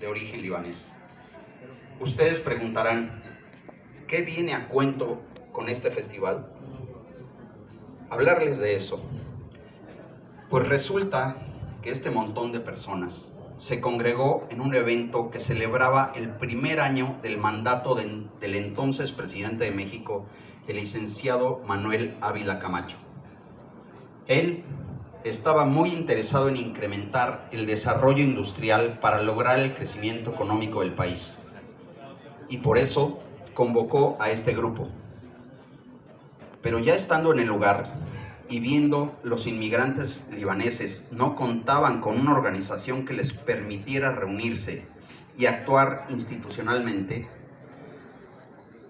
de origen libanés. Ustedes preguntarán, ¿qué viene a cuento con este festival? Hablarles de eso. Pues resulta que este montón de personas se congregó en un evento que celebraba el primer año del mandato del entonces presidente de México, el licenciado Manuel Ávila Camacho. Él estaba muy interesado en incrementar el desarrollo industrial para lograr el crecimiento económico del país. Y por eso convocó a este grupo. Pero ya estando en el lugar y viendo los inmigrantes libaneses no contaban con una organización que les permitiera reunirse y actuar institucionalmente,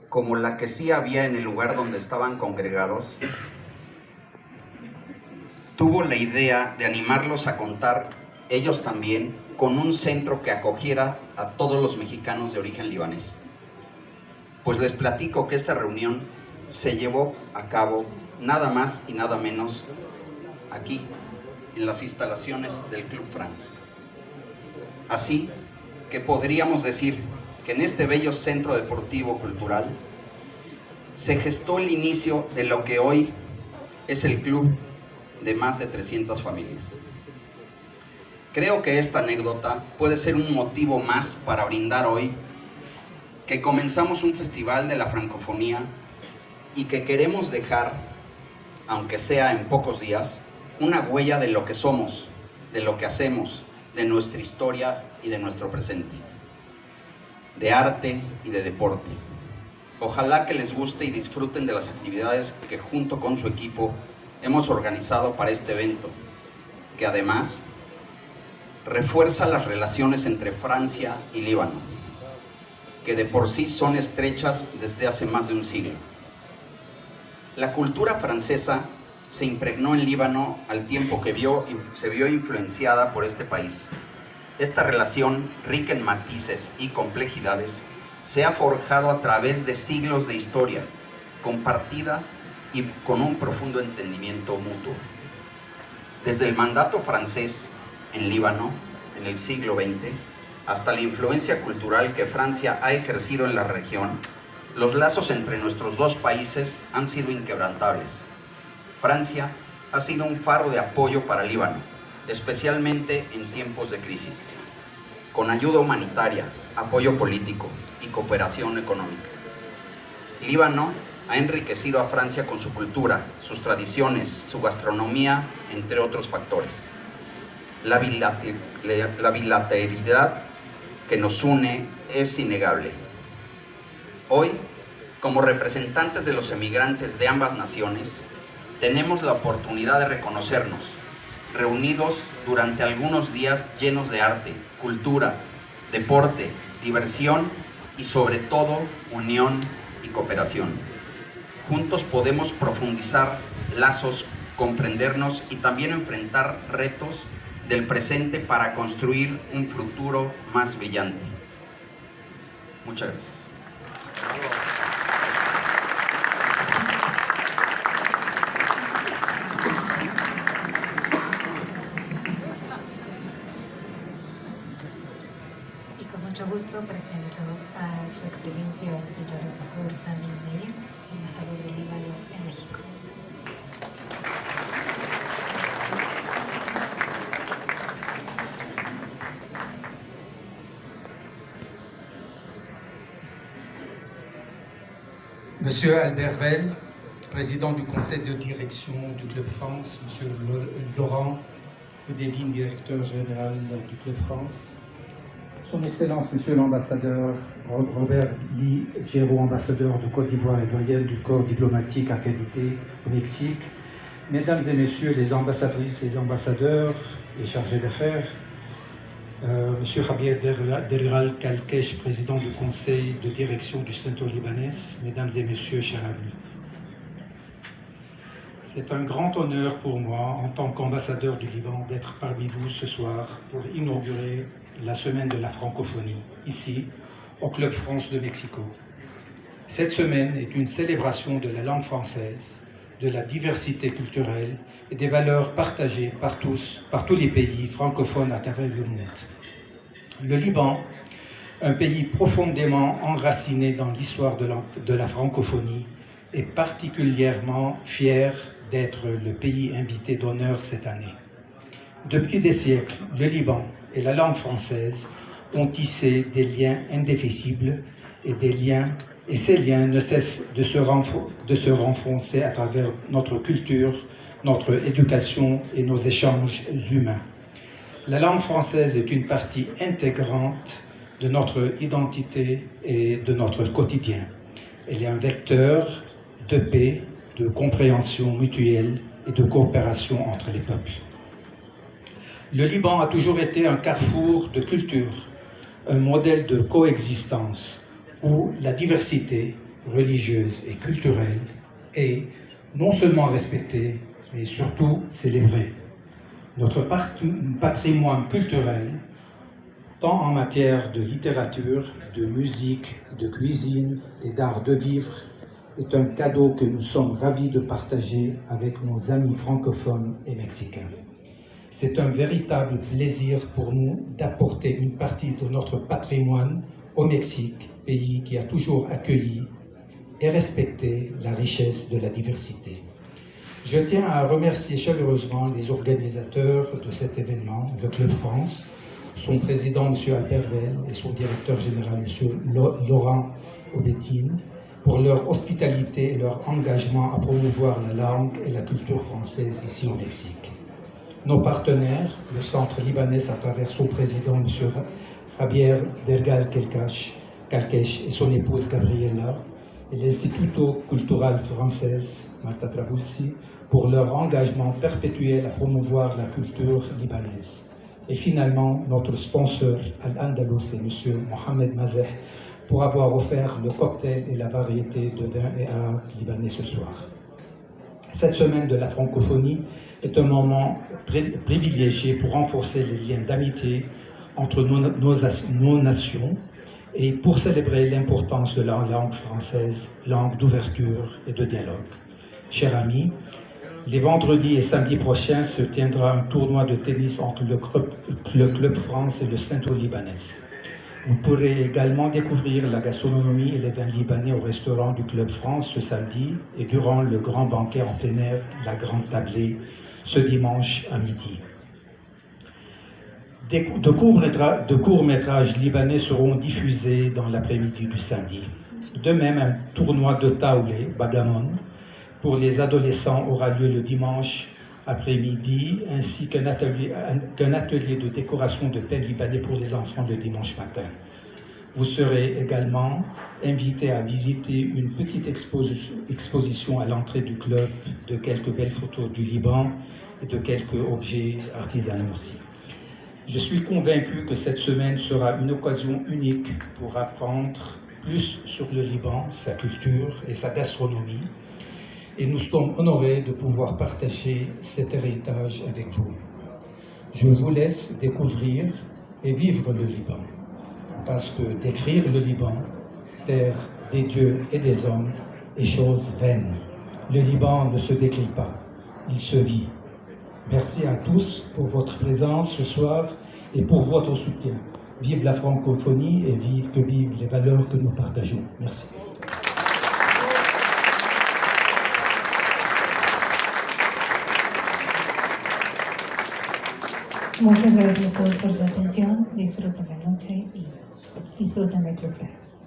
como la que sí había en el lugar donde estaban congregados, tuvo la idea de animarlos a contar ellos también con un centro que acogiera a todos los mexicanos de origen libanés. Pues les platico que esta reunión se llevó a cabo nada más y nada menos aquí, en las instalaciones del Club France. Así que podríamos decir que en este bello centro deportivo cultural se gestó el inicio de lo que hoy es el club de más de 300 familias. Creo que esta anécdota puede ser un motivo más para brindar hoy que comenzamos un festival de la francofonía y que queremos dejar, aunque sea en pocos días, una huella de lo que somos, de lo que hacemos, de nuestra historia y de nuestro presente, de arte y de deporte. Ojalá que les guste y disfruten de las actividades que junto con su equipo hemos organizado para este evento, que además refuerza las relaciones entre Francia y Líbano, que de por sí son estrechas desde hace más de un siglo. La cultura francesa se impregnó en Líbano al tiempo que se vio influenciada por este país. Esta relación, rica en matices y complejidades, se ha forjado a través de siglos de historia, compartida y con un profundo entendimiento mutuo. Desde el mandato francés en Líbano, en el siglo XX, hasta la influencia cultural que Francia ha ejercido en la región, los lazos entre nuestros dos países han sido inquebrantables. Francia ha sido un faro de apoyo para Líbano, especialmente en tiempos de crisis, con ayuda humanitaria, apoyo político y cooperación económica. Líbano ha enriquecido a Francia con su cultura, sus tradiciones, su gastronomía, entre otros factores. La bilateralidad que nos une es innegable. Hoy, como representantes de los emigrantes de ambas naciones, tenemos la oportunidad de reconocernos, reunidos durante algunos días llenos de arte, cultura, deporte, diversión y sobre todo unión y cooperación. Juntos podemos profundizar lazos, comprendernos y también enfrentar retos del presente para construir un futuro más brillante. Muchas gracias. Y con mucho gusto presento a Su Excelencia el señor Bahour Sami El-Naim, embajador de Líbano en México. Monsieur Albert Vell, président du conseil de direction du Club France, Monsieur Laurent Devine, directeur général du Club France, Son Excellence Monsieur l'ambassadeur Robert Lee Giraud, ambassadeur de Côte d'Ivoire et doyen du corps diplomatique accrédité au Mexique, Mesdames et Messieurs les ambassadrices et ambassadeurs et chargés d'affaires, Monsieur Javier Deriral Kalkesh, président du conseil de direction du Centre libanais, Mesdames et Messieurs, chers amis. C'est un grand honneur pour moi, en tant qu'ambassadeur du Liban, d'être parmi vous ce soir pour inaugurer la semaine de la francophonie, ici, au Club France de Mexico. Cette semaine est une célébration de la langue française, de la diversité culturelle et des valeurs partagées par tous les pays francophones à travers le monde. Le Liban, un pays profondément enraciné dans l'histoire de la francophonie, est particulièrement fier d'être le pays invité d'honneur cette année. Depuis des siècles, le Liban et la langue française ont tissé des liens indéfectibles et ces liens ne cessent de se renforcer à travers notre culture, notre éducation et nos échanges humains. La langue française est une partie intégrante de notre identité et de notre quotidien. Elle est un vecteur de paix, de compréhension mutuelle et de coopération entre les peuples. Le Liban a toujours été un carrefour de culture, un modèle de coexistence où la diversité religieuse et culturelle est non seulement respectée, mais surtout célébrée. Notre patrimoine culturel, tant en matière de littérature, de musique, de cuisine et d'art de vivre, est un cadeau que nous sommes ravis de partager avec nos amis francophones et mexicains. C'est un véritable plaisir pour nous d'apporter une partie de notre patrimoine au Mexique, pays qui a toujours accueilli et respecté la richesse de la diversité. Je tiens à remercier chaleureusement les organisateurs de cet événement, le Club France, son président M. Albert Bell et son directeur général M. Laurent Aubétine, pour leur hospitalité et leur engagement à promouvoir la langue et la culture française ici au Mexique. Nos partenaires, le Centre libanais à travers son président M. Javier Dergal Calquech et son épouse Gabriela, et l'Instituto Cultural Française, Marta Trabulsi, pour leur engagement perpétuel à promouvoir la culture libanaise. Et finalement, notre sponsor Al-Andalus et M. Mohamed Mazeh, pour avoir offert le cocktail et la variété de vins et arts libanais ce soir. Cette semaine de la francophonie est un moment privilégié pour renforcer les liens d'amitié entre nos nations et pour célébrer l'importance de la langue française, langue d'ouverture et de dialogue. Chers amis, les vendredis et samedis prochains se tiendra un tournoi de tennis entre le Club France et le Centro Libanais. Vous pourrez également découvrir la gastronomie et les vins libanais au restaurant du Club France ce samedi et durant le grand banquet en plein air, la Grande Tablée, ce dimanche à midi. De courts-métrages libanais seront diffusés dans l'après-midi du samedi. De même, un tournoi de taoulé, Bagamon, pour les adolescents aura lieu le dimanche après-midi, ainsi qu'un atelier de décoration de pain libanais pour les enfants le dimanche matin. Vous serez également invité à visiter une petite exposition à l'entrée du club de quelques belles photos du Liban et de quelques objets artisanaux aussi. Je suis convaincu que cette semaine sera une occasion unique pour apprendre plus sur le Liban, sa culture et sa gastronomie. Et nous sommes honorés de pouvoir partager cet héritage avec vous. Je vous laisse découvrir et vivre le Liban, parce que décrire le Liban, terre des dieux et des hommes, est chose vaine. Le Liban ne se décrit pas, il se vit. Merci à tous pour votre présence ce soir et pour votre soutien. Vive la francophonie et vivent les valeurs que nous partageons. Merci. Muchas gracias a todos por su atención. Disfruten la noche y disfruten de Club France.